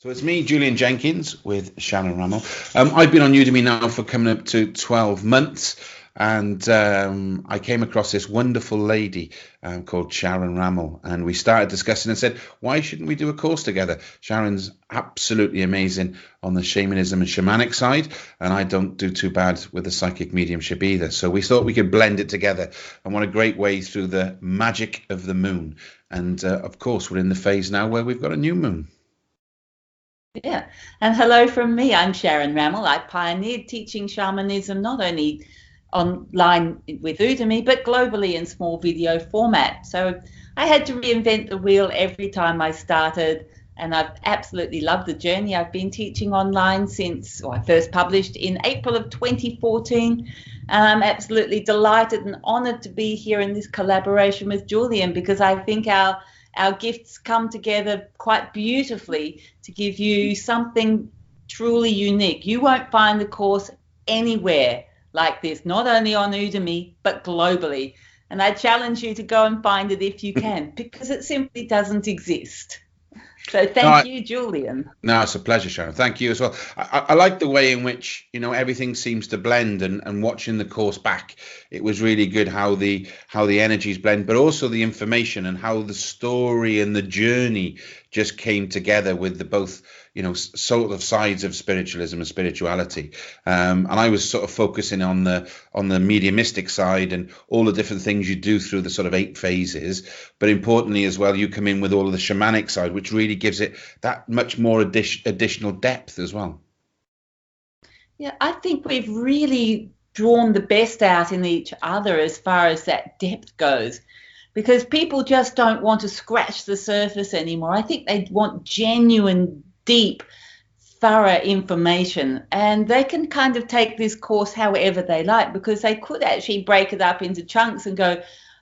So it's me, Julian Jenkins, with Sharon Ramel. I've been on Udemy now for coming up to 12 months, and I came across this wonderful lady called Sharon Ramel, and we started discussing and said, why shouldn't we do a course together? Sharon's absolutely amazing on the shamanism and shamanic side, and I don't do too bad with the psychic mediumship either. So we thought we could blend it together, and what a great way through the magic of the moon. And of course, we're in the phase now where we've got a new moon. Yeah, and hello from me. I'm Sharon Ramel. I pioneered teaching shamanism not only online with Udemy, but globally in small video format. So I had to reinvent the wheel every time I started, and I've absolutely loved the journey. I've been teaching online since I first published in April of 2014, and I'm absolutely delighted and honored to be here in this collaboration with Julian, because I think our gifts come together quite beautifully to give you something truly unique. You won't find the course anywhere like this, not only on Udemy, but globally. And I challenge you to go and find it if you can, because it simply doesn't exist. So thank you, Julian. No, it's a pleasure, Sharon. Thank you as well. I like the way in which, everything seems to blend, and watching the course back, it was really good how the energies blend, but also the information and how the story and the journey just came together with the both, sort of sides of spiritualism and spirituality. And I was sort of focusing on the mediumistic side and all the different things you do through the sort of 8 phases. But importantly as well, you come in with all of the shamanic side, which really gives it that much more additional depth as well. Yeah, I think we've really drawn the best out in each other as far as that depth goes, because people just don't want to scratch the surface anymore. I think they want genuine, deep, thorough information, and they can kind of take this course however they like, because they could actually break it up into chunks and go,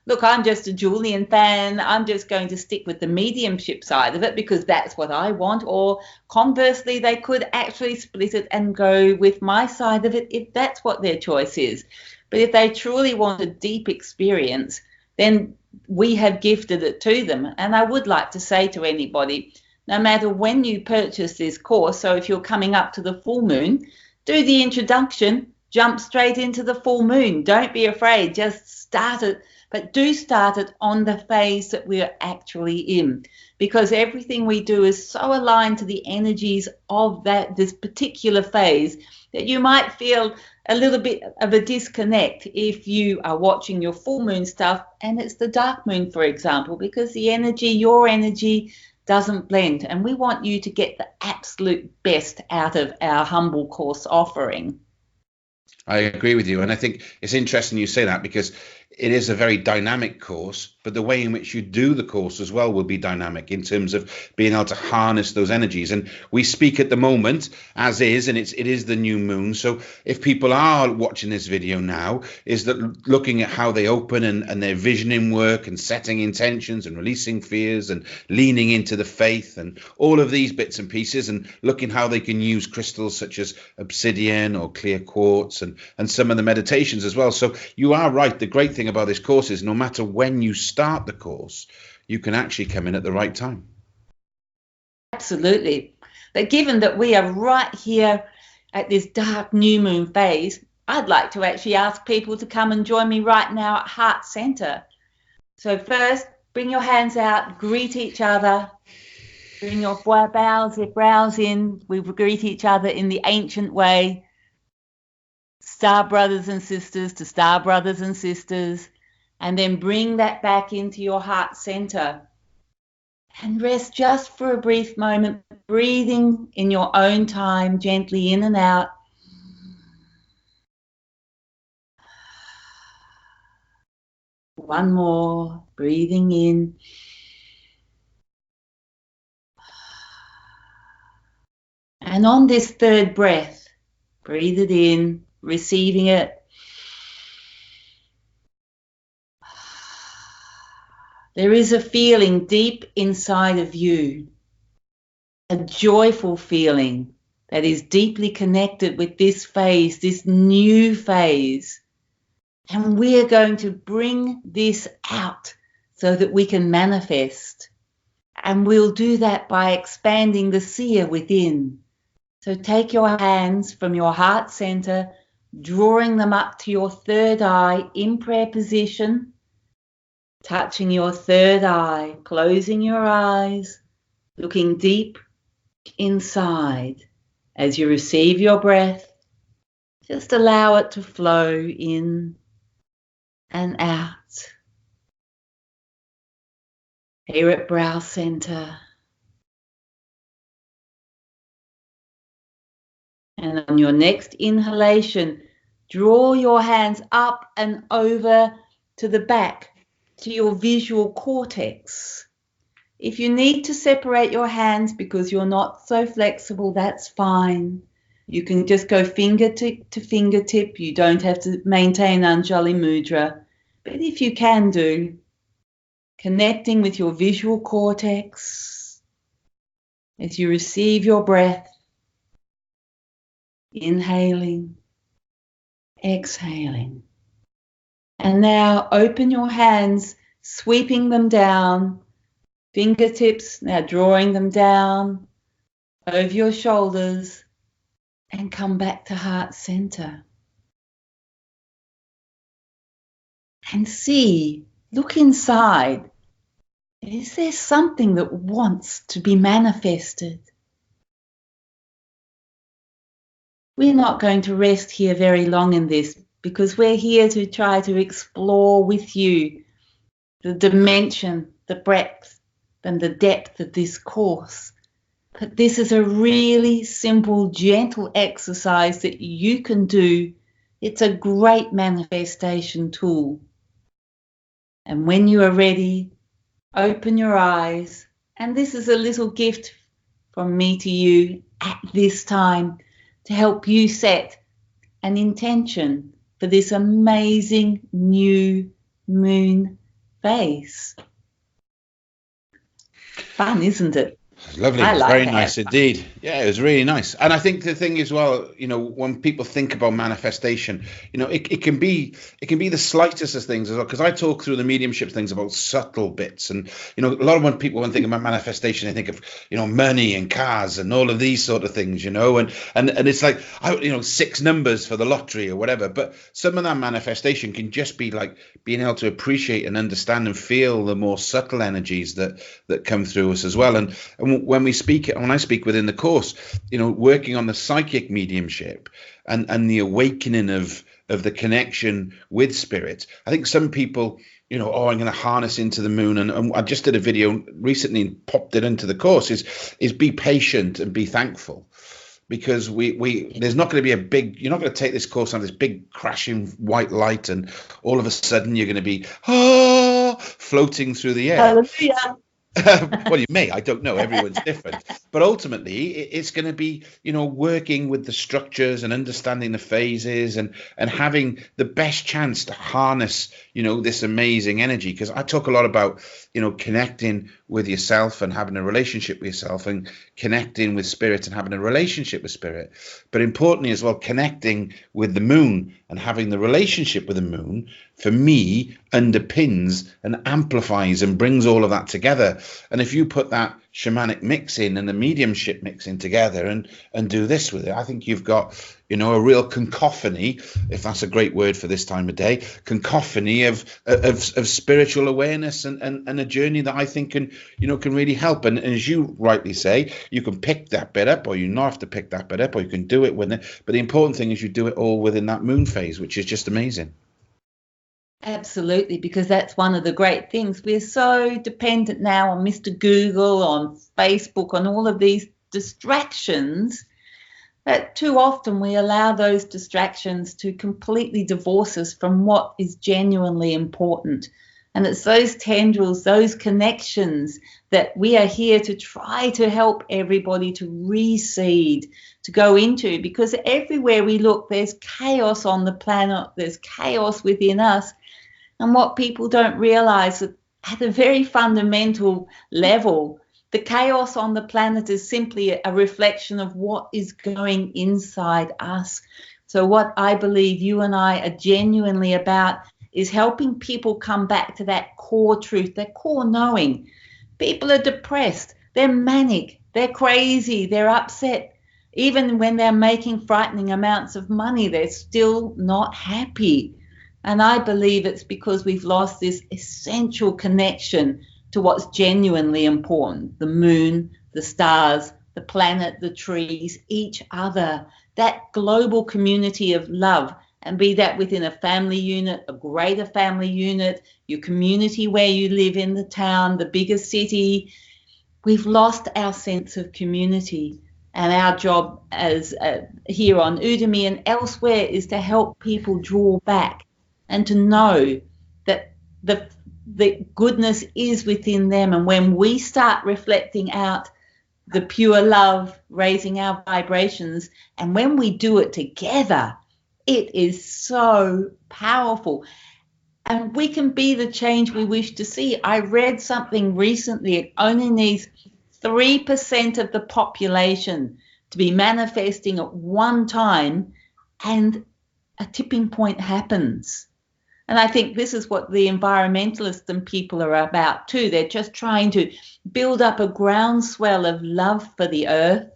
look, I'm just a Julian fan, I'm just going to stick with the mediumship side of it because that's what I want. Or conversely, they could actually split it and go with my side of it if that's what their choice is. But if they truly want a deep experience, then we have gifted it to them. And I would like to say to anybody, no matter when you purchase this course, so if you're coming up to the full moon, do the introduction, jump straight into the full moon. Don't be afraid, just start it, but do start it on the phase that we're actually in, because everything we do is so aligned to the energies of this particular phase that you might feel a little bit of a disconnect if you are watching your full moon stuff and it's the dark moon, for example, because the energy, your energy, doesn't blend. And we want you to get the absolute best out of our humble course offering. I agree with you. And I think it's interesting you say that, because it is a very dynamic course, but the way in which you do the course as well will be dynamic in terms of being able to harness those energies. And we speak at the moment as is, and it is the new moon. So if people are watching this video now, is that looking at how they open and their visioning work and setting intentions and releasing fears and leaning into the faith and all of these bits and pieces, and looking how they can use crystals such as obsidian or clear quartz and some of the meditations as well. So you are right. The great thing about this course is no matter when you start the course, you can actually come in at the right time. Absolutely. But given that we are right here at this dark new moon phase, I'd like to actually ask people to come and join me right now at Heart Center. So first, bring your hands out, greet each other, bring your brows in. We greet each other in the ancient way. Star brothers and sisters to star brothers and sisters, and then bring that back into your heart center and rest just for a brief moment, breathing in your own time, gently in and out. One more, breathing in. And on this third breath, breathe it in, receiving it. There is a feeling deep inside of you, a joyful feeling that is deeply connected with this phase, this new phase. And we're going to bring this out so that we can manifest. And we'll do that by expanding the seer within. So take your hands from your heart center, drawing them up to your third eye in prayer position, touching your third eye, closing your eyes, looking deep inside. As you receive your breath, just allow it to flow in and out. Here at brow center. And on your next inhalation, draw your hands up and over to the back, to your visual cortex. If you need to separate your hands because you're not so flexible, that's fine. You can just go fingertip to fingertip. You don't have to maintain Anjali Mudra. But if you can do, connecting with your visual cortex as you receive your breath, inhaling, exhaling. And now open your hands, sweeping them down, fingertips now drawing them down over your shoulders, and come back to heart center. And see, look inside. Is there something that wants to be manifested? We're not going to rest here very long in this because we're here to try to explore with you the dimension, the breadth, and the depth of this course. But this is a really simple, gentle exercise that you can do. It's a great manifestation tool. And when you are ready, open your eyes. And this is a little gift from me to you at this time to help you set an intention for this amazing new moon phase. Fun, isn't it? Lovely. Very nice indeed. Yeah, it was really nice. And I think the thing as well, when people think about manifestation, it can be the slightest of things as well. Because I talk through the mediumship things about subtle bits, and a lot of when people think about manifestation, they think of money and cars and all of these sort of things, and it's like 6 numbers for the lottery or whatever. But some of that manifestation can just be like being able to appreciate and understand and feel the more subtle energies that come through us as well. And when I speak within the course, working on the psychic mediumship and the awakening of the connection with spirit. I think some people, I'm going to harness into the moon. And I just did a video recently and popped it into the course is be patient and be thankful. Because there's not going to be you're not going to take this course on this big crashing white light and all of a sudden you're going to be floating through the air. Hallelujah. Well, you may, I don't know, everyone's different, but ultimately it's going to be working with the structures and understanding the phases and having the best chance to harness this amazing energy. Because I talk a lot about connecting with yourself and having a relationship with yourself, and connecting with spirit and having a relationship with spirit, but importantly as well connecting with the moon and having the relationship with the moon, for me, underpins and amplifies and brings all of that together. And if you put that shamanic mix in and the mediumship mix in together and do this with it, I think you've got a real cacophony, if that's a great word for this time of day, cacophony of spiritual awareness and a journey that I think can really help. And as you rightly say, you can pick that bit up, or you not have to pick that bit up, or you can do it with it. But the important thing is you do it all within that moon phase, which is just amazing. Absolutely, because that's one of the great things. We're so dependent now on Mr. Google, on Facebook, on all of these distractions, that too often we allow those distractions to completely divorce us from what is genuinely important. And it's those tendrils, those connections that we are here to try to help everybody to reseed, to go into, because everywhere we look, there's chaos on the planet, there's chaos within us. And what people don't realize that at a very fundamental level, the chaos on the planet is simply a reflection of what is going inside us. So what I believe you and I are genuinely about is helping people come back to that core truth, that core knowing, People are depressed, they're manic, they're crazy, they're upset. Even when they're making frightening amounts of money, they're still not happy. And I believe it's because we've lost this essential connection to what's genuinely important: the moon, the stars, the planet, the trees, each other, that global community of love. And be that within a family unit, a greater family unit, your community where you live in the town, the bigger city. We've lost our sense of community. And our job as here on Udemy and elsewhere is to help people draw back and to know that the goodness is within them. And when we start reflecting out the pure love, raising our vibrations, and when we do it together, it is so powerful. And we can be the change we wish to see. I read something recently. It only needs 3% of the population to be manifesting at one time, and a tipping point happens. And I think this is what the environmentalists and people are about too. They're just trying to build up a groundswell of love for the earth,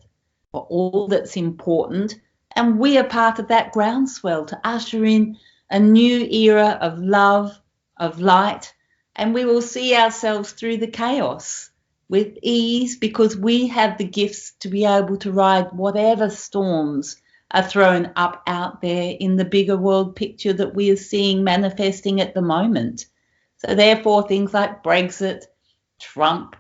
for all that's important. And we are part of that groundswell to usher in a new era of love, of light, and we will see ourselves through the chaos with ease, because we have the gifts to be able to ride whatever storms are thrown up out there in the bigger world picture that we are seeing manifesting at the moment. So therefore, things like Brexit, Trump,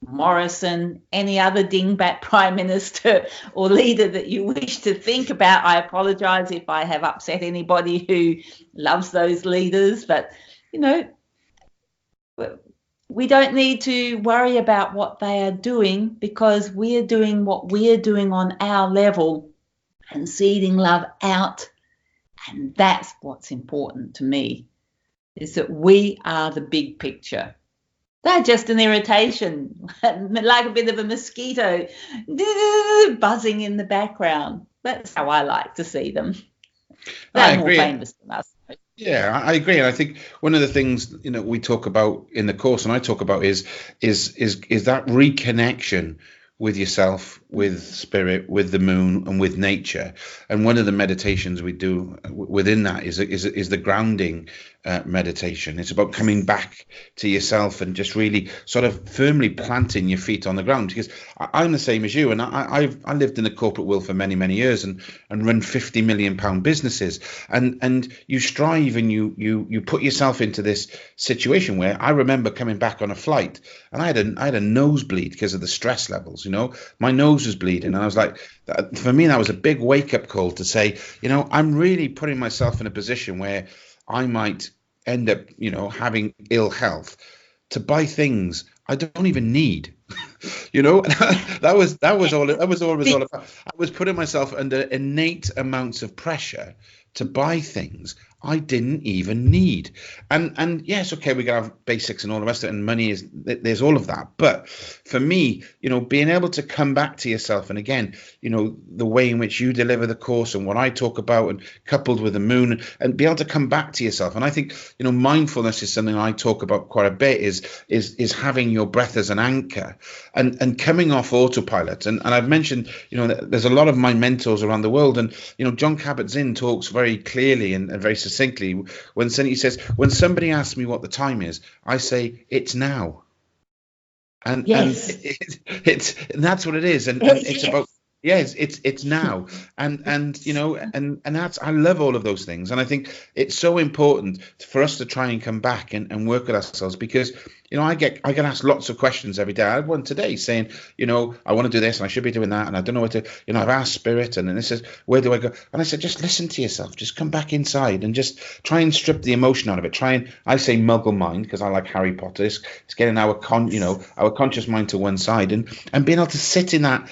Morrison, any other dingbat prime minister or leader that you wish to think about. I apologise if I have upset anybody who loves those leaders, but, you know, we don't need to worry about what they are doing, because we are doing what we are doing on our level and seeding love out. And that's what's important to me, is that we are the big picture. They're just an irritation, like a bit of a mosquito buzzing in the background. That's how I like to see them. They're more famous than us. Yeah, I agree, and I think one of the things we talk about in the course, and I talk about, is that reconnection with yourself, with spirit, with the moon, and with nature. And one of the meditations we do within that is the grounding meditation. It's about coming back to yourself and just really sort of firmly planting your feet on the ground. Because I'm the same as you, and I lived in the corporate world for many years and run £50 million businesses. And you strive and you put yourself into this situation where I remember coming back on a flight and I had a nosebleed because of the stress levels. My nose was bleeding, and I was like, for me, that was a big wake up call to say, I'm really putting myself in a position where I might end up, having ill health to buy things I don't even need. that was all it was all about. I was putting myself under innate amounts of pressure to buy things I didn't even need. And yes, okay, we can have basics and all the rest of it, and money there's all of that. But for me, being able to come back to yourself, and again, the way in which you deliver the course and what I talk about, and coupled with the moon, and be able to come back to yourself. And I think, mindfulness is something I talk about quite a bit, is having your breath as an anchor and coming off autopilot. And I've mentioned, there's a lot of my mentors around the world, and, John Kabat-Zinn talks very clearly and very succinctly when he says, when somebody asks me what the time is, I say, it's now. And, yes. and that's what it is. And it's about, yes, it's now. And that's, I love all of those things. And I think it's so important for us to try and come back and work with ourselves, because, I get asked lots of questions every day. I had one today saying, I want to do this and I should be doing that, and I don't know what to, I've asked spirit, and then it says, where do I go? And I said, just listen to yourself, just come back inside and just try and strip the emotion out of it. Try and, I say muggle mind, because I like Harry Potter. It's getting our conscious mind to one side and being able to sit in that.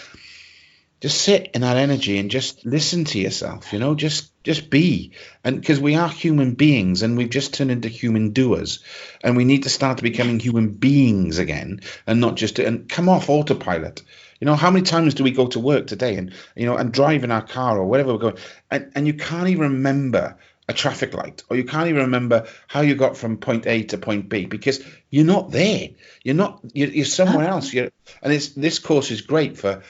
Just sit in that energy and just listen to yourself, just be. And because we are human beings and we've just turned into human doers, and we need to start becoming human beings again, and not just and come off autopilot. How many times do we go to work today and drive in our car or wherever we're going, and you can't even remember a traffic light, or you can't even remember how you got from point A to point B, because you're not there. You're somewhere else. And this course is great for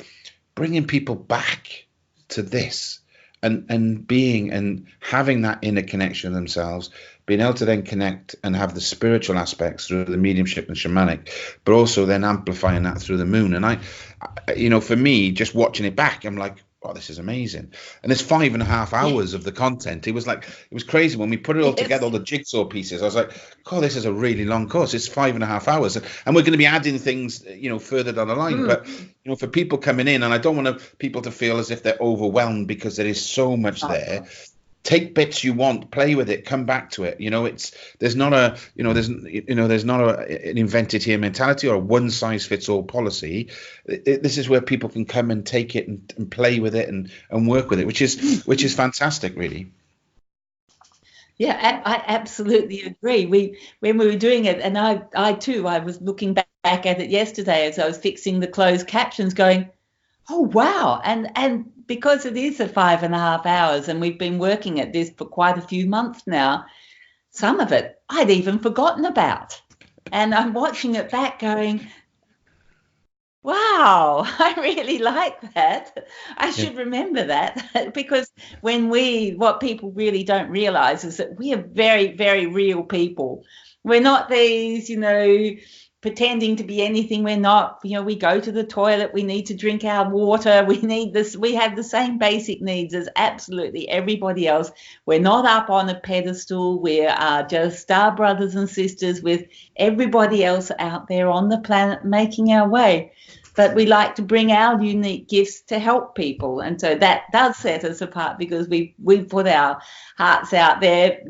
bringing people back to this, and being and having that inner connection themselves, being able to then connect and have the spiritual aspects through the mediumship and shamanic, but also then amplifying that through the moon. And for me, just watching it back, I'm like, oh, this is amazing. And there's 5.5 hours of the content. It was crazy when we put it all together, all the jigsaw pieces. I was like, oh, this is a really long course. It's 5.5 hours. And we're going to be adding things, further down the line. But, for people coming in, and I don't want people to feel as if they're overwhelmed, because there is so much there. Take bits you want, play with it, come back to it. There's not an invented here mentality or a one size fits all policy. This is where people can come and take it and play with it and work with it, which is fantastic, really. Yeah, I absolutely agree. When we were doing it, and I too, I was looking back at it yesterday as I was fixing the closed captions, going, oh wow, and because it is 5.5 hours, and we've been working at this for quite a few months now, some of it I'd even forgotten about. And I'm watching it back going, wow, I really like that. I should remember that, because what people really don't realize is that we are very, very real people. We're not these, pretending to be anything we're not. We go to the toilet, we need to drink our water, we need this, we have the same basic needs as absolutely everybody else. We're not up on a pedestal. We are just star brothers and sisters with everybody else out there on the planet making our way. But we like to bring our unique gifts to help people, and so that does set us apart, because we put our hearts out there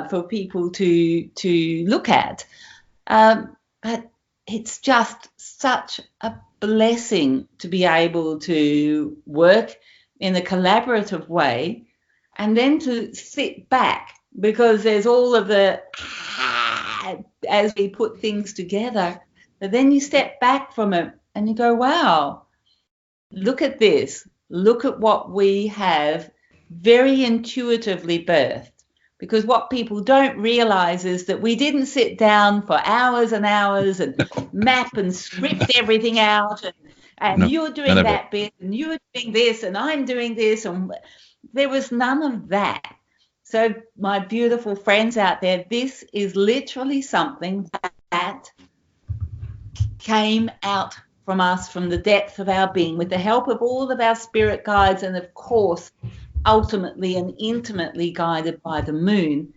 for people to look at. But it's just such a blessing to be able to work in a collaborative way, and then to sit back, because there's all of the as we put things together, but then you step back from it and you go, wow, look at this. Look at what we have very intuitively birthed. Because what people don't realize is that we didn't sit down for hours and hours and map and script everything out, and you're doing that bit, and you're doing this, and I'm doing this, and there was none of that. So my beautiful friends out there, this is literally something that came out from us, from the depth of our being, with the help of all of our spirit guides, and of course ultimately and intimately guided by the moon.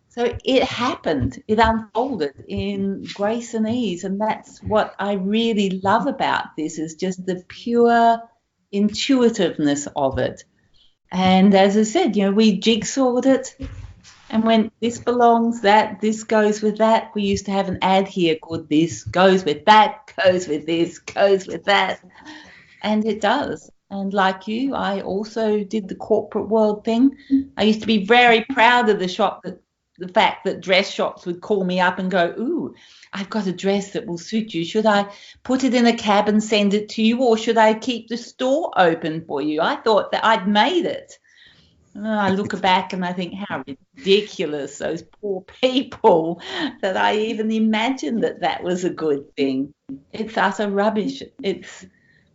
So it happened, it unfolded in grace and ease, and that's what I really love about this, is just the pure intuitiveness of it. And as I said, we jigsawed it and went, this belongs, this goes with that. We used to have an ad here called "This goes with that, goes with this, goes with that," and it does. And like you, I also did the corporate world thing. I used to be very proud of the fact that dress shops would call me up and go, ooh, I've got a dress that will suit you. Should I put it in a cab and send it to you, or should I keep the store open for you? I thought that I'd made it. And I look back and I think, how ridiculous, those poor people, that I even imagined that was a good thing. It's utter rubbish. It's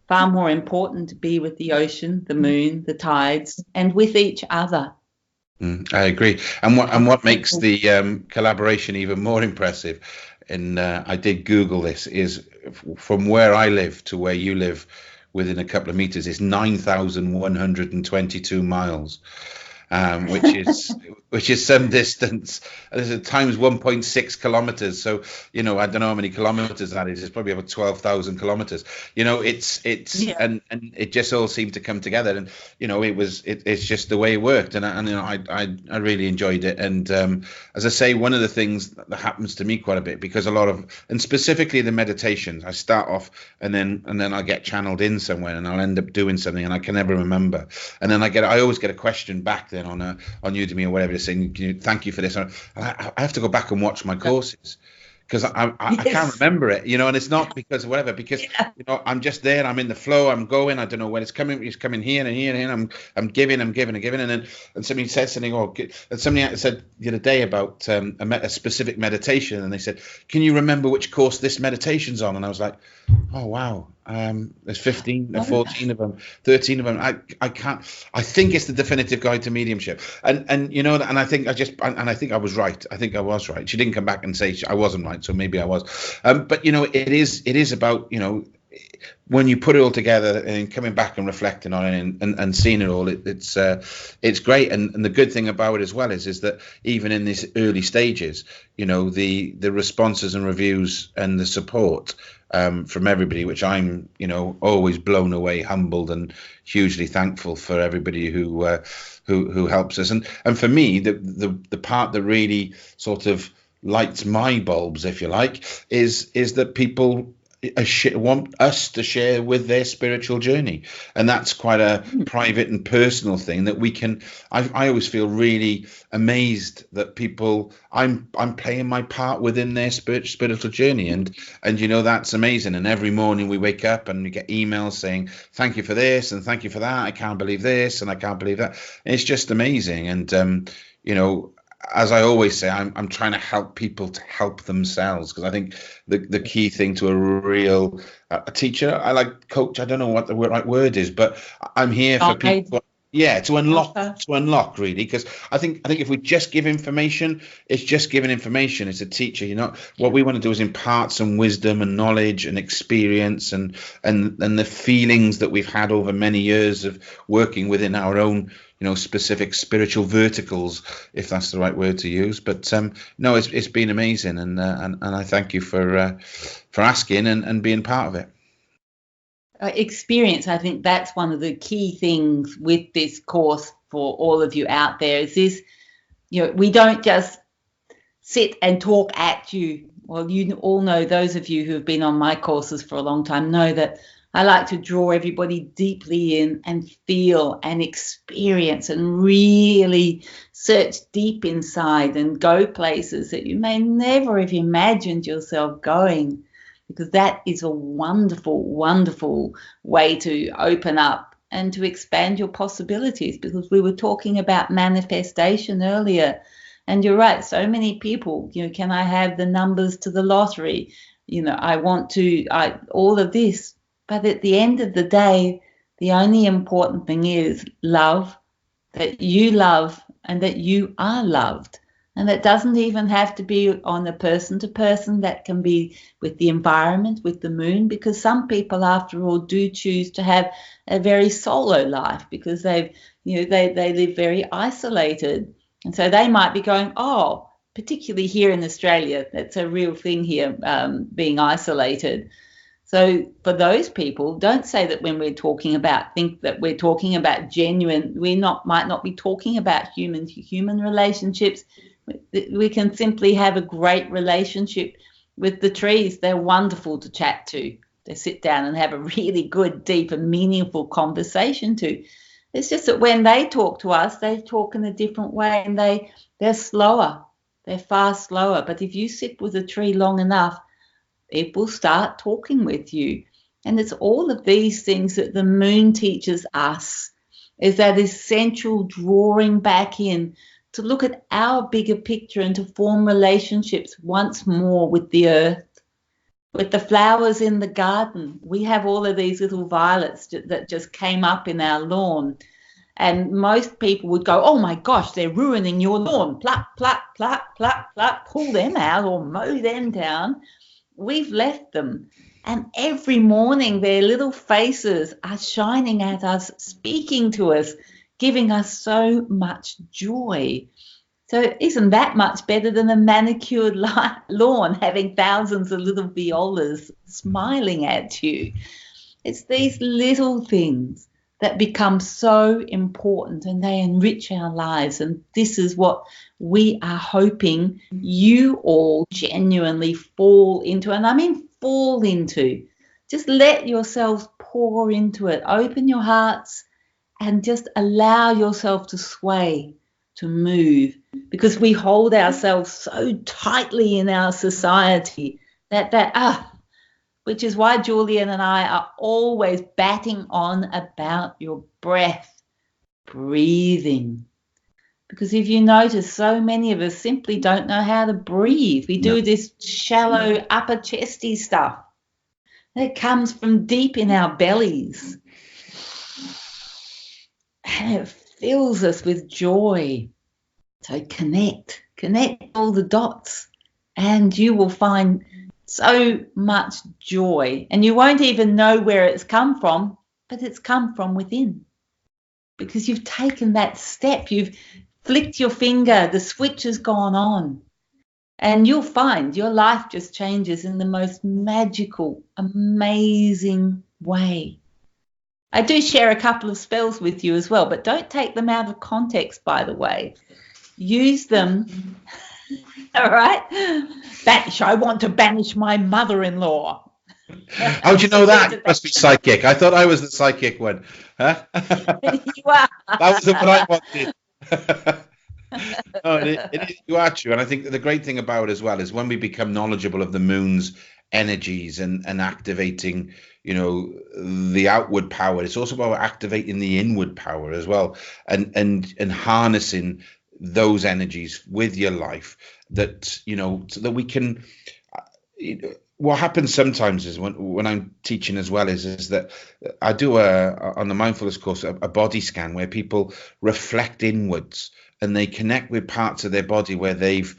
far more important to be with the ocean, the moon, the tides, and with each other. I agree. And what makes the collaboration even more impressive, and I did Google this, is from where I live to where you live, within a couple of meters, is 9,122 miles. Which is some distance. There's a times 1.6 kilometers. So, I don't know how many kilometers that is. It's probably about 12,000 kilometers. It's and it just all seemed to come together. And, it's just the way it worked. And I really enjoyed it. And as I say, one of the things that happens to me quite a bit, because and specifically the meditations, I start off and then I'll get channeled in somewhere and I'll end up doing something and I can never remember. And then I always get a question back then on Udemy or whatever, saying, thank you for this. I have to go back and watch my courses, because I Yes. can't remember it, and it's not because of whatever, because I'm just there, I'm in the flow, I'm going, I don't know when it's coming here and here and here, I'm giving, and then somebody said something, and somebody said the other day about a specific meditation, and they said, can you remember which course this meditation's on? And I was like, oh wow, there's 15 or 14 of them, 13 of them. I can't. I think it's the definitive guide to mediumship, and I think I was right. I think I was right. She didn't come back and say I wasn't right, so maybe I was. But it is about when you put it all together and coming back and reflecting on it and seeing it all, it's great. And the good thing about it as well is that even in these early stages, the responses and reviews and the support from everybody, which I'm always blown away, humbled, and hugely thankful for everybody who helps us. And for me, the part that really sort of lights my bulbs, if you like, is that people want us to share with their spiritual journey, and that's quite a private and personal thing that we can. I always feel really amazed that people. I'm playing my part within their spiritual journey, and that's amazing. And every morning we wake up and we get emails saying thank you for this and thank you for that. I can't believe this and I can't believe that. And it's just amazing, and as I always say, I'm trying to help people to help themselves, because I think the key thing to a real teacher, I like coach, I don't know what the right word is, but I'm here for people. Yeah, to unlock really, because I think if we just give information, it's just giving information. It's a teacher, what we want to do is impart some wisdom and knowledge and experience and the feelings that we've had over many years of working within our own specific spiritual verticals, if that's the right word to use. But no, it's been amazing, and I thank you for asking and being part of it. Experience, I think that's one of the key things with this course for all of you out there, is this, we don't just sit and talk at you. Well, you all know, those of you who have been on my courses for a long time know that I like to draw everybody deeply in and feel and experience and really search deep inside and go places that you may never have imagined yourself going, because that is a wonderful, wonderful way to open up and to expand your possibilities. Because we were talking about manifestation earlier, and you're right, so many people, can I have the numbers to the lottery? I want to, all of this. But at the end of the day, the only important thing is love, that you love and that you are loved. And that doesn't even have to be on a person to person. That can be with the environment, with the moon, because some people, after all, do choose to have a very solo life because they live very isolated. And so they might be going, particularly here in Australia, that's a real thing here, being isolated. So for those people, don't say that when we're talking about, think that we're talking about genuine, might not be talking about human to human relationships. We can simply have a great relationship with the trees. They're wonderful to chat to. They sit down and have a really good, deep and meaningful conversation to. It's just that when they talk to us, they talk in a different way, and they're slower. They're far slower. But if you sit with a tree long enough, it will start talking with you. And it's all of these things that the moon teaches us, is that essential drawing back in to look at our bigger picture and to form relationships once more with the earth, with the flowers in the garden. We have all of these little violets that just came up in our lawn. And most people would go, oh my gosh, they're ruining your lawn. Pluck, pluck, pluck, pluck, pluck, pull them out or mow them down. We've left them, and every morning their little faces are shining at us, speaking to us, giving us so much joy. So isn't that much better than a manicured lawn having thousands of little violas smiling at you? It's these little things that become so important, and they enrich our lives. And this is what we are hoping you all genuinely fall into. And I mean fall into. Just let yourselves pour into it. Open your hearts and just allow yourself to sway to move, because we hold ourselves so tightly in our society which is why Julian and I are always batting on about your breath, breathing. Because if you notice, so many of us simply don't know how to breathe. We do this shallow upper chesty stuff. It comes from deep in our bellies. And it fills us with joy. So connect all the dots, and you will find so much joy. And you won't even know where it's come from, but it's come from within. Because you've taken that step, you've flicked your finger, the switch has gone on. And you'll find your life just changes in the most magical, amazing way. I do share a couple of spells with you as well, but don't take them out of context, by the way. Use them. All right? I want to banish my mother-in-law. How do you know that? You must be psychic. I thought I was the psychic one. Huh? You are. That wasn't what I wanted. No, you are true. And I think the great thing about it as well is when we become knowledgeable of the moon's energies and activating, the outward power, it's also about activating the inward power as well, and harnessing those energies with your life, that so that we can. What happens sometimes is when I'm teaching as well is that I do on the mindfulness course a body scan where people reflect inwards and they connect with parts of their body where they've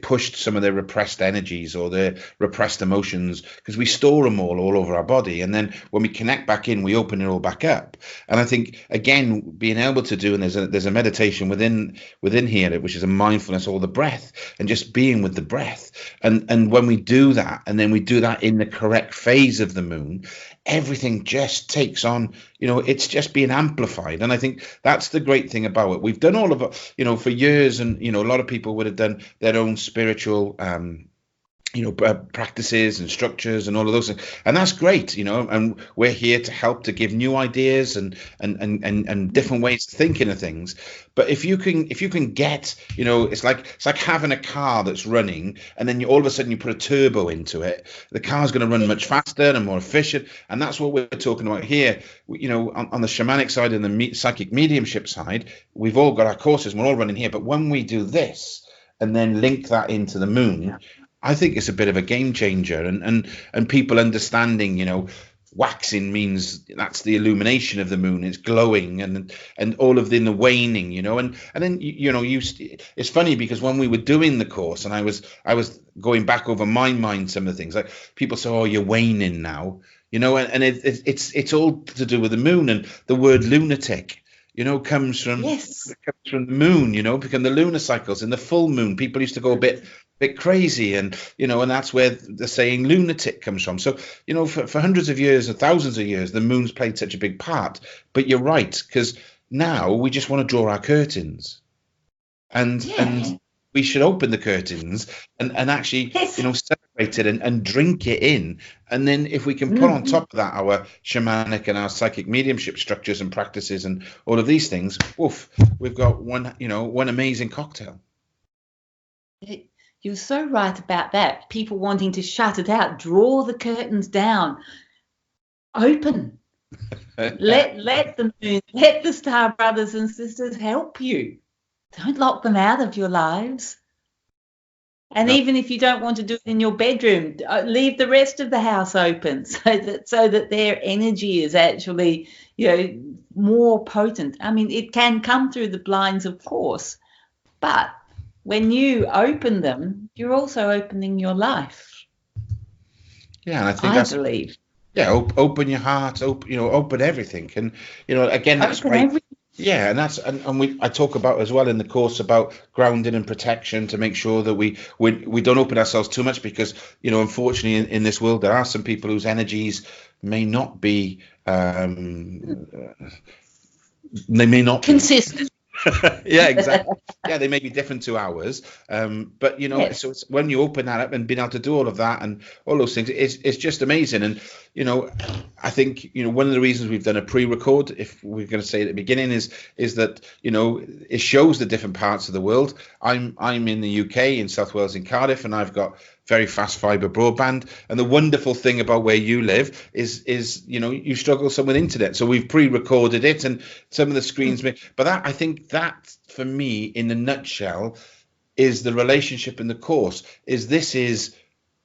pushed some of their repressed energies or their repressed emotions, because we store them all over our body, and then when we connect back in, we open it all back up. And I think, again, being able to do, and there's a meditation within here, which is a mindfulness, or the breath, and just being with the breath, and when we do that, and then we do that in the correct phase of the moon, everything just takes on, it's just being amplified. And I think that's the great thing about it. We've done all of it, for years, and, a lot of people would have done their own spiritual, practices and structures and all of those things. And that's great, and we're here to help to give new ideas and different ways of thinking of things. But if you can get, it's like having a car that's running, and then all of a sudden you put a turbo into it, the car's going to run much faster and more efficient. And that's what we're talking about here. On the shamanic side and the psychic mediumship side, we've all got our courses, we're all running here. But when we do this and then link that into the moon, I think it's a bit of a game changer, and people understanding, waxing means that's the illumination of the moon. It's glowing, and all of the waning, and then it's funny because when we were doing the course and I was going back over my mind, some of the things, like people say, "Oh, you're waning now," and it's all to do with the moon, and the word lunatic, comes from the moon, because the lunar cycles in the full moon, people used to go a bit crazy, and and that's where the saying lunatic comes from. So for hundreds of years or thousands of years, the moon's played such a big part. But you're right, because now we just want to draw our curtains, and we should open the curtains and actually celebrate it and drink it in. And then if we can put on top of that our shamanic and our psychic mediumship structures and practices and all of these things, we've got one amazing cocktail. You're so right about that. People wanting to shut it out, draw the curtains down, open. let the moon, let the star brothers and sisters help you. Don't lock them out of your lives. And even if you don't want to do it in your bedroom, leave the rest of the house open so that their energy is actually, more potent. I mean, it can come through the blinds, of course, but when you open them, you're also opening your life. Yeah, and I believe. Yeah, open your heart, open everything, and again, that's great. Everything. Yeah, and that's I talk about as well in the course about grounding and protection, to make sure that we don't open ourselves too much, because unfortunately in this world there are some people whose energies may not be they may not consistent. Yeah, exactly. Yeah, they may be different to ours, but Yes. so it's, when you open that up and being able to do all of that and all those things, it's just amazing. And I think one of the reasons we've done a pre-record, if we're going to say at the beginning, is that it shows the different parts of the world. I'm in the UK, in South Wales, in Cardiff, and I've got very fast fiber broadband. And the wonderful thing about where you live is you struggle some with internet, so we've pre-recorded it, and some of the screens but I think that, for me, in a nutshell, is the relationship in the course. This is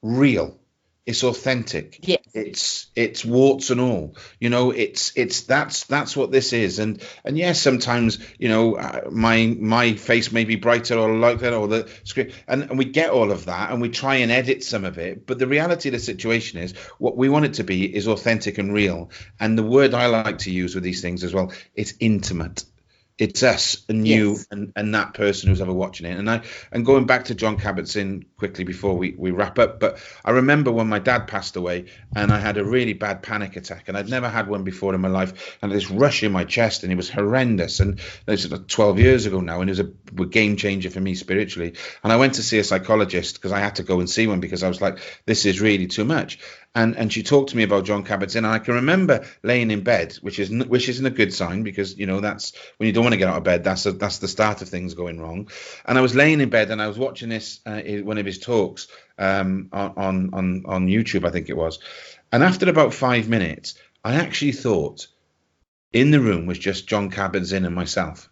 real, it's authentic, Yes. it's warts and all. That's what this is. And yes, sometimes my face may be brighter or like that, or the screen, and we get all of that, and we try and edit some of it, but the reality of the situation is, what we want it to be is authentic and real. And the word I like to use with these things as well, it's intimate. It's us and you, Yes. and that person who's ever watching it. And going back to John Kabat-Zinn quickly before we wrap up, but I remember when my dad passed away, and I had a really bad panic attack, and I'd never had one before in my life, and this rush in my chest, and it was horrendous. And this was 12 years ago now, and it was a game changer for me spiritually. And I went to see a psychologist because I had to go and see one, because I was like, this is really too much. And she talked to me about John Kabat-Zinn, and I can remember laying in bed, which isn't a good sign, because that's when you don't want to get out of bed. That's the start of things going wrong. And I was laying in bed, and I was watching this one of his talks on YouTube, I think it was. And after about 5 minutes, I actually thought in the room was just John Kabat-Zinn and myself,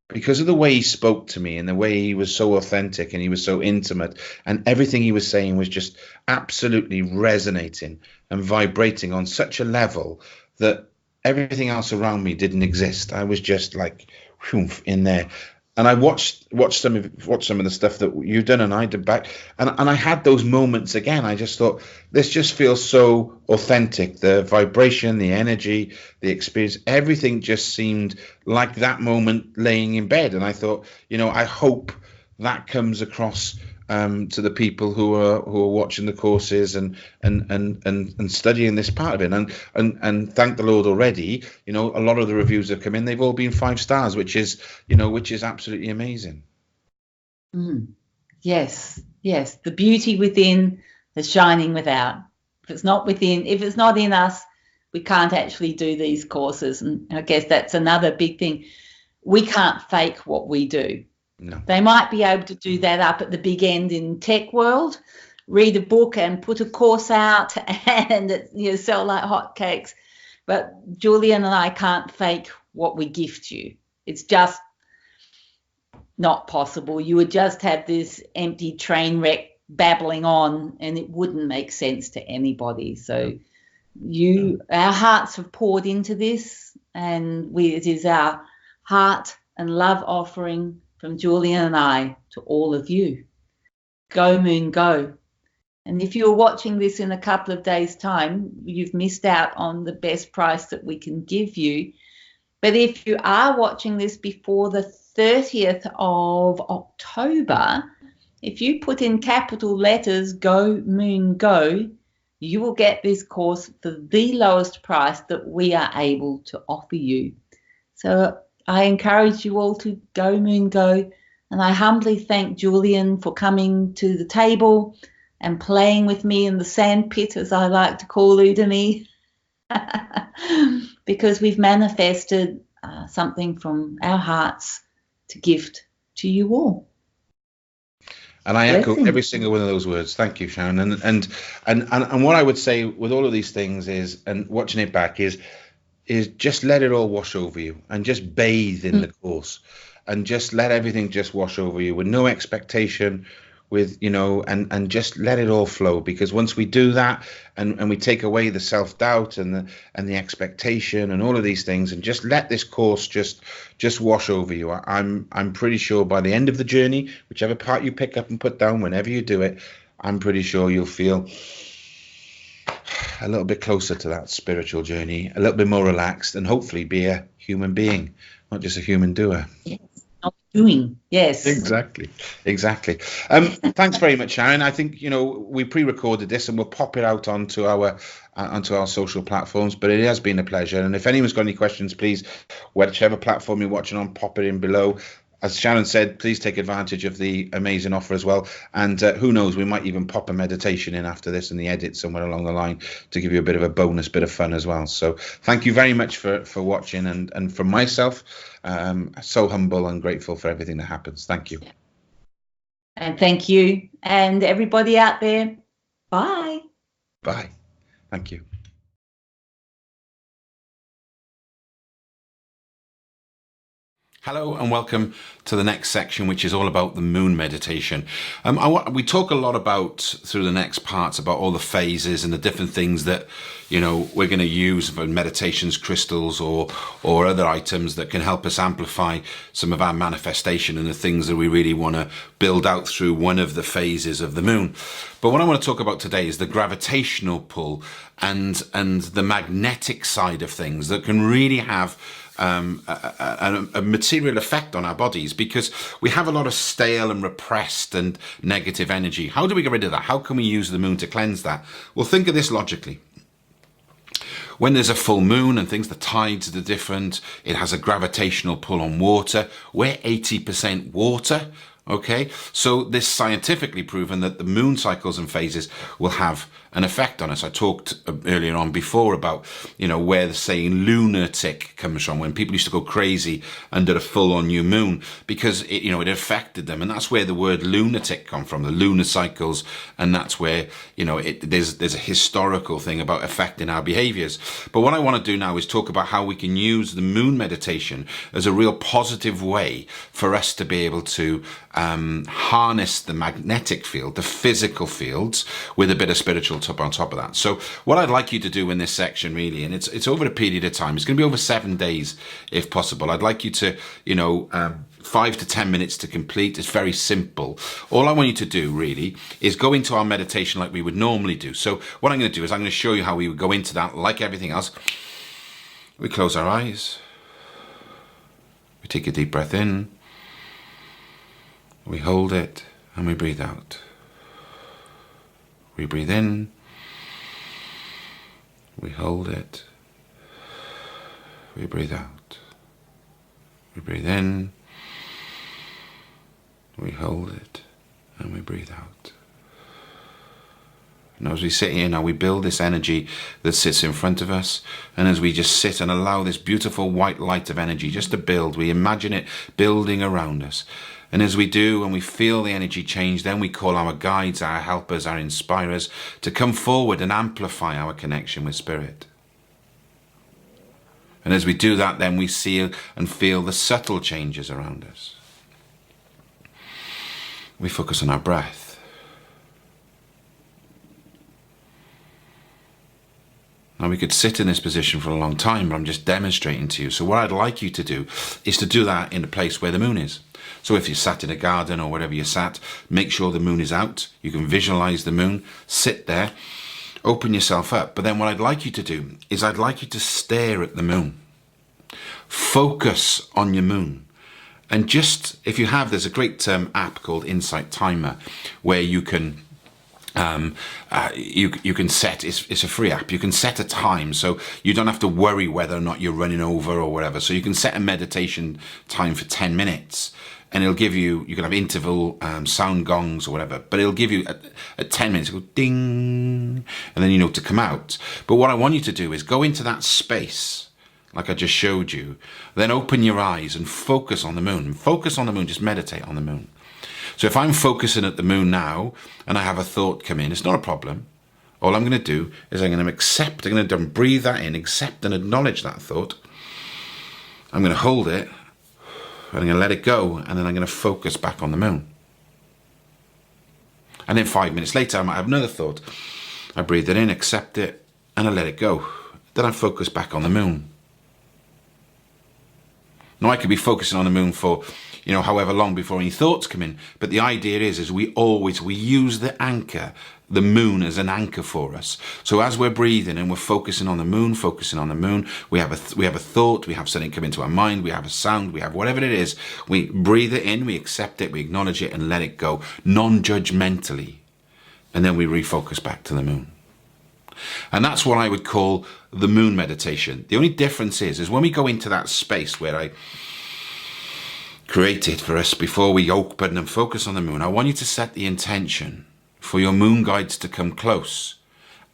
because of the way he spoke to me, and the way he was so authentic, and he was so intimate, and everything he was saying was just absolutely resonating and vibrating on such a level that everything else around me didn't exist. I was just like whoomph, in there. And I watched some of the stuff that you've done and I did back, and I had those moments again. I just thought, this just feels so authentic. The vibration, the energy, the experience, everything just seemed like that moment laying in bed. And I thought, I hope that comes across to the people who are watching the courses and studying this part of it. And thank the Lord already, a lot of the reviews have come in, they've all been 5 stars, which is absolutely amazing. Yes, the beauty within, the shining without. If it's not in us, we can't actually do these courses. And I guess that's another big thing. We can't fake what we do. No. They might be able to do that up at the big end in tech world, read a book and put a course out and sell like hotcakes. But Julian and I can't fake what we gift you. It's just not possible. You would just have this empty train wreck babbling on, and it wouldn't make sense to anybody. So our hearts have poured into this, and it is our heart and love offering from Julian and I to all of you. Go, Moon, go. And if you're watching this in a couple of days' time, you've missed out on the best price that we can give you. But if you are watching this before the 30th of October, if you put in capital letters, Go, Moon, Go, you will get this course for the lowest price that we are able to offer you. So I encourage you all to go, Moon, go. And I humbly thank Julian for coming to the table and playing with me in the sandpit, as I like to call Udemy, because we've manifested something from our hearts to gift to you all. And I echo every single one of those words. Thank you, Sharon. And what I would say with all of these things is, and watching it back, is just let it all wash over you, and just bathe in the course, and just let everything just wash over you with no expectation, and just let it all flow. Because once we do that, and we take away the self-doubt and the expectation and all of these things, and just let this course just wash over you, I'm pretty sure by the end of the journey, whichever part you pick up and put down, whenever you do it, I'm pretty sure you'll feel a little bit closer to that spiritual journey, a little bit more relaxed, and hopefully be a human being, not just a human doer. Yes, not doing. Yes. Exactly. Thanks very much, Sharon. I think we pre-recorded this and we'll pop it out onto our social platforms. But it has been a pleasure. And if anyone's got any questions, please, whichever platform you're watching on, pop it in below. As Sharon said, please take advantage of the amazing offer as well. And who knows, we might even pop a meditation in after this in the edit somewhere along the line to give you a bit of a bonus bit of fun as well. So thank you very much for watching. And from myself, so humble and grateful for everything that happens. Thank you. And thank you. And everybody out there, bye. Bye. Thank you. Hello and welcome to the next section, which is all about the moon meditation. We talk a lot about, through the next parts, about all the phases and the different things that, we're going to use for meditations, crystals or other items that can help us amplify some of our manifestation and the things that we really want to build out through one of the phases of the moon. But what I want to talk about today is the gravitational pull and the magnetic side of things that can really have a material effect on our bodies, because we have a lot of stale and repressed and negative energy. How do we get rid of that? How can we use the moon to cleanse that? Well, think of this logically. When there's a full moon and things, the tides are different, it has a gravitational pull on water. We're 80% water. Okay, so this scientifically proven that the moon cycles and phases will have an effect on us. I talked earlier on before about, where the saying lunatic comes from, when people used to go crazy under a full-on new moon because it affected them. And that's where the word lunatic come from, the lunar cycles. And that's where, there's a historical thing about affecting our behaviors. But what I want to do now is talk about how we can use the moon meditation as a real positive way for us to be able to harness the magnetic field, the physical fields, with a bit of spiritual on top of that. So what I'd like you to do in this section, really, and it's over a period of time, it's going to be over 7 days if possible. I'd like you to 5 to 10 minutes to complete. It's very simple. All I want you to do really is go into our meditation like we would normally do. So what I'm going to do is I'm going to show you how we would go into that. Like everything else, we close our eyes, we take a deep breath in, we hold it, and we breathe out. We breathe in, we hold it, we breathe out. We breathe in, we hold it, and we breathe out. And as we sit here now, we build this energy that sits in front of us. And as we just sit and allow this beautiful white light of energy just to build, we imagine it building around us. And as we do, and we feel the energy change, then we call our guides, our helpers, our inspirers to come forward and amplify our connection with Spirit. And as we do that, then we see and feel the subtle changes around us. We focus on our breath. Now, we could sit in this position for a long time, but I'm just demonstrating to you. So what I'd like you to do is to do that in a place where the moon is. So if you're sat in a garden or wherever you're sat, make sure the moon is out. You can visualize the moon, sit there, open yourself up. But then what I'd like you to do is I'd like you to stare at the moon. Focus on your moon. And just, if you have, there's a great app called Insight Timer where you can you can set, it's a free app, you can set a time so you don't have to worry whether or not you're running over or whatever. So you can set a meditation time for 10 minutes and it'll give you, you can have interval sound gongs or whatever, but it'll give you at 10 minutes, it'll go ding, and then to come out. But what I want you to do is go into that space like I just showed you, then open your eyes and focus on the moon. Focus on the moon, just meditate on the moon. So if I'm focusing at the moon now and I have a thought come in, it's not a problem. All I'm going to do is I'm going to accept, I'm going to breathe that in, accept and acknowledge that thought. I'm going to hold it, and I'm going to let it go, and then I'm going to focus back on the moon. And then 5 minutes later, I might have another thought. I breathe it in, accept it, and I let it go. Then I focus back on the moon. Now, I could be focusing on the moon for however long before any thoughts come in. But the idea is we use the anchor, the moon as an anchor for us. So as we're breathing and we're focusing on the moon, we have a thought, we have something come into our mind, we have a sound, we have whatever it is. We breathe it in, we accept it, we acknowledge it and let it go, non-judgmentally. And then we refocus back to the moon. And that's what I would call the moon meditation. The only difference is when we go into that space where I created for us before we open and focus on the moon, I want you to set the intention for your moon guides to come close,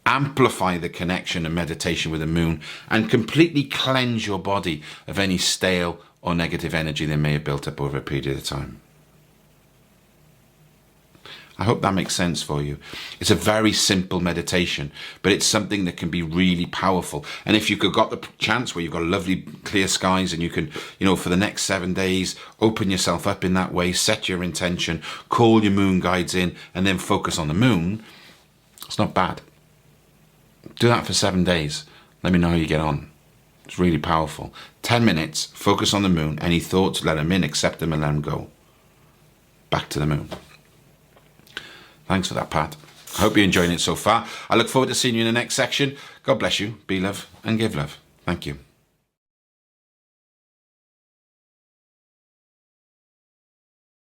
amplify the connection and meditation with the moon, and completely cleanse your body of any stale or negative energy that may have built up over a period of time. I hope that makes sense for you. It's a very simple meditation, but it's something that can be really powerful. And if you've got the chance where you've got lovely clear skies and you can, for the next 7 days, open yourself up in that way, set your intention, call your moon guides in, and then focus on the moon, it's not bad. Do that for 7 days. Let me know how you get on. It's really powerful. 10 minutes, focus on the moon. Any thoughts, let them in, accept them, and let them go. Back to the moon. Thanks for that, Pat. I hope you're enjoying it so far. I look forward to seeing you in the next section. God bless you. Be love and give love. Thank you.